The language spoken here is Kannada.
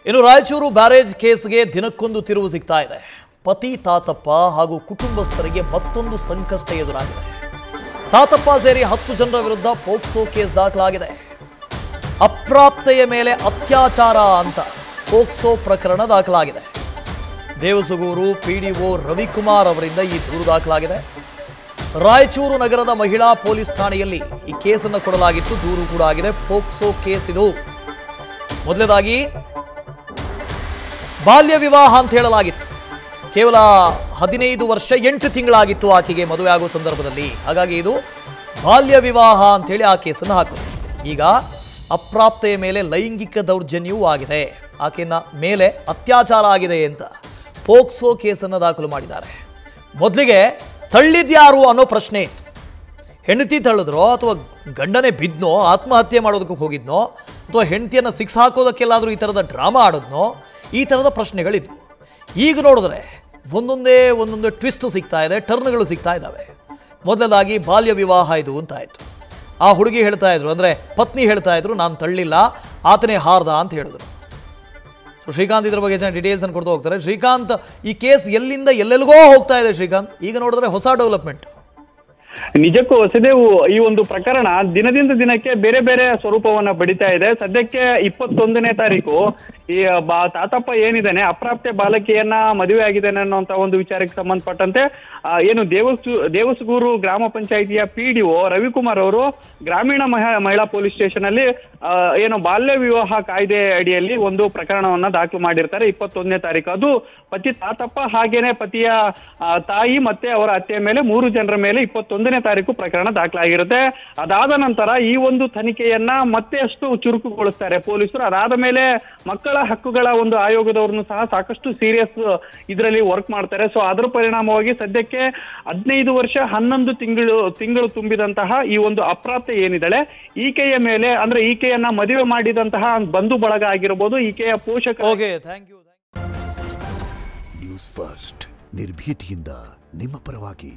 ಇನ್ನು ರಾಯಚೂರು ಬ್ಯಾರೇಜ್ ಕೇಸ್ಗೆ ದಿನಕ್ಕೊಂದು ತಿರುವು ಸಿಗ್ತಾ ಇದೆ. ಪತಿ ತಾತಪ್ಪ ಹಾಗೂ ಕುಟುಂಬಸ್ಥರಿಗೆ ಮತ್ತೊಂದು ಸಂಕಷ್ಟ ಎದುರಾಗಿದೆ. ತಾತಪ್ಪ ಸೇರಿ 10 ಜನರ ವಿರುದ್ಧ ಪೋಕ್ಸೋ ಕೇಸ್ ದಾಖಲಾಗಿದೆ. ಅಪ್ರಾಪ್ತೆಯ ಮೇಲೆ ಅತ್ಯಾಚಾರ ಅಂತ ಪೋಕ್ಸೋ ಪ್ರಕರಣ ದಾಖಲಾಗಿದೆ. ದೇವಸಗೂರು ಪಿಡಿಒ ರವಿಕುಮಾರ್ ಅವರಿಂದ ಈ ದೂರು ದಾಖಲಾಗಿದೆ. ರಾಯಚೂರು ನಗರದ ಮಹಿಳಾ ಪೊಲೀಸ್ ಠಾಣೆಯಲ್ಲಿ ಈ ಕೇಸನ್ನು ಕೊಡಲಾಗಿತ್ತು. ದೂರು ಕೂಡ ಆಗಿದೆ. ಪೋಕ್ಸೋ ಕೇಸ್ ಇದು. ಮೊದಲನೇದಾಗಿ ಬಾಲ್ಯ ವಿವಾಹ ಅಂತ ಹೇಳಲಾಗಿತ್ತು. ಕೇವಲ 15 ವರ್ಷ 8 ತಿಂಗಳಾಗಿತ್ತು ಆಕೆಗೆ ಮದುವೆ ಆಗೋ ಸಂದರ್ಭದಲ್ಲಿ. ಹಾಗಾಗಿ ಇದು ಬಾಲ್ಯ ವಿವಾಹ ಅಂತೇಳಿ ಆ ಕೇಸನ್ನು ಹಾಕಿದ್ರು. ಈಗ ಅಪ್ರಾಪ್ತೆಯ ಮೇಲೆ ಲೈಂಗಿಕ ದೌರ್ಜನ್ಯವೂ ಆಗಿದೆ, ಆಕೆಯ ಮೇಲೆ ಅತ್ಯಾಚಾರ ಆಗಿದೆ ಅಂತ ಪೋಕ್ಸೋ ಕೇಸನ್ನು ದಾಖಲು ಮಾಡಿದ್ದಾರೆ. ಮೊದಲಿಗೆ ತಳ್ಳಿದ್ಯಾರು ಅನ್ನೋ ಪ್ರಶ್ನೆ ಇತ್ತು. ಹೆಂಡತಿ ತಳ್ಳಿದ್ರೋ ಅಥವಾ ಗಂಡನೇ ಬಿದ್ನೋ, ಆತ್ಮಹತ್ಯೆ ಮಾಡೋದಕ್ಕೆ ಹೋಗಿದ್ನೋ, ಅಥವಾ ಹೆಂಡತಿಯನ್ನು ಸಿಕ್ಸ್ ಹಾಕೋದಕ್ಕೆಲ್ಲಾದರೂ ಈ ಥರದ ಡ್ರಾಮಾ ಆಡೋದ್ನೋ, ಈ ಥರದ ಪ್ರಶ್ನೆಗಳಿದ್ವು. ಈಗ ನೋಡಿದ್ರೆ ಒಂದೊಂದೇ ಟ್ವಿಸ್ಟ್ ಸಿಗ್ತಾ ಇದೆ, ಟರ್ನ್ಗಳು ಸಿಗ್ತಾ ಇದ್ದಾವೆ. ಮೊದಲದಾಗಿ ಬಾಲ್ಯ ವಿವಾಹ ಇದು ಅಂತ ಆಯಿತು. ಆ ಹುಡುಗಿ ಹೇಳ್ತಾ ಇದ್ರು, ಅಂದರೆ ಪತ್ನಿ ಹೇಳ್ತಾ ಇದ್ರು, ನಾನು ತಳ್ಳಿಲ್ಲ, ಆತನೇ ಹಾರ್ದ ಅಂತ ಹೇಳಿದ್ರು. ಸೊ ಶ್ರೀಕಾಂತ್ ಇದ್ರ ಬಗ್ಗೆ ಜನ ಡೀಟೇಲ್ಸನ್ನು ಕೊಡ್ತಾ ಹೋಗ್ತಾರೆ. ಶ್ರೀಕಾಂತ್, ಈ ಕೇಸ್ ಎಲ್ಲಿಂದ ಎಲ್ಲೆಲ್ಲಿಗೋ ಹೋಗ್ತಾ ಇದೆ ಶ್ರೀಕಾಂತ್. ಈಗ ನೋಡಿದ್ರೆ ಹೊಸ ಡೆವಲಪ್ಮೆಂಟ್. ನಿಜಕ್ಕೂ ವಸುದೇವ್, ಈ ಒಂದು ಪ್ರಕರಣ ದಿನದಿಂದ ದಿನಕ್ಕೆ ಬೇರೆ ಬೇರೆ ಸ್ವರೂಪವನ್ನ ಪಡಿತಾ ಇದೆ. ಸದ್ಯಕ್ಕೆ 21ನೇ ತಾರೀಕು ಈ ತಾತಪ್ಪ ಏನಿದ್ದಾನೆ, ಅಪ್ರಾಪ್ತ ಬಾಲಕಿಯನ್ನ ಮದುವೆ ಆಗಿದ್ದಾನೆ ಅನ್ನೋಂತ ಒಂದು ವಿಚಾರಕ್ಕೆ ಸಂಬಂಧಪಟ್ಟಂತೆ ಏನು ದೇವಸಗೂರು ಗ್ರಾಮ ಪಂಚಾಯಿತಿಯ ಪಿಡಿಒ ರವಿಕುಮಾರ್ ಅವರು ಗ್ರಾಮೀಣ ಮಹಿಳಾ ಪೊಲೀಸ್ ಸ್ಟೇಷನ್ ಅಲ್ಲಿ ಏನು ಬಾಲ್ಯ ವಿವಾಹ ಕಾಯ್ದೆ ಅಡಿಯಲ್ಲಿ ಒಂದು ಪ್ರಕರಣವನ್ನ ದಾಖಲು ಮಾಡಿರ್ತಾರೆ 21ನೇ ತಾರೀಕು. ಅದು ಪತಿ ತಾತಪ್ಪ ಹಾಗೇನೆ ಪತಿಯ ತಾಯಿ ಮತ್ತೆ ಅವರ ಅತ್ತೆಯ ಮೇಲೆ 3 ಜನರ ಮೇಲೆ 21ನೇ ತಾರೀಕು ಪ್ರಕರಣ ದಾಖಲಾಗಿರುತ್ತೆ. ಅದಾದ ನಂತರ ಈ ಒಂದು ತನಿಖೆಯನ್ನ ಮತ್ತೆ ಅಷ್ಟು ಚುರುಕುಗೊಳಿಸ್ತಾರೆ ಪೊಲೀಸರು. ಅದಾದ ಮೇಲೆ ಮಕ್ಕಳ ಹಕ್ಕುಗಳ ಒಂದು ಆಯೋಗದವ್ರನ್ನು ಸಹ ಸಾಕಷ್ಟು ಸೀರಿಯಸ್ ಇದರಲ್ಲಿ ವರ್ಕ್ ಮಾಡ್ತಾರೆ. ಸೊ ಅದರ ಪರಿಣಾಮವಾಗಿ ಸದ್ಯಕ್ಕೆ 15 ವರ್ಷ 11 ತಿಂಗಳು ತುಂಬಿದಂತಹ ಈ ಒಂದು ಅಪ್ರಾಪ್ತೆ ಏನಿದ್ದಾಳೆ, ಈಕೆಯ ಮೇಲೆ ಅಂದ್ರೆ ಈಕೆಯನ್ನ ಮದುವೆ ಮಾಡಿದಂತಹ ಬಂಧು ಬಳಗ ಆಗಿರಬಹುದು, ಈಕೆಯ ಪೋಷಕ. ನ್ಯೂಸ್ ಫಸ್ಟ್ ನಿರ್ಭೀತಿಯಿಂದ ನಿಮ್ಮ ಪರವಾಗಿ.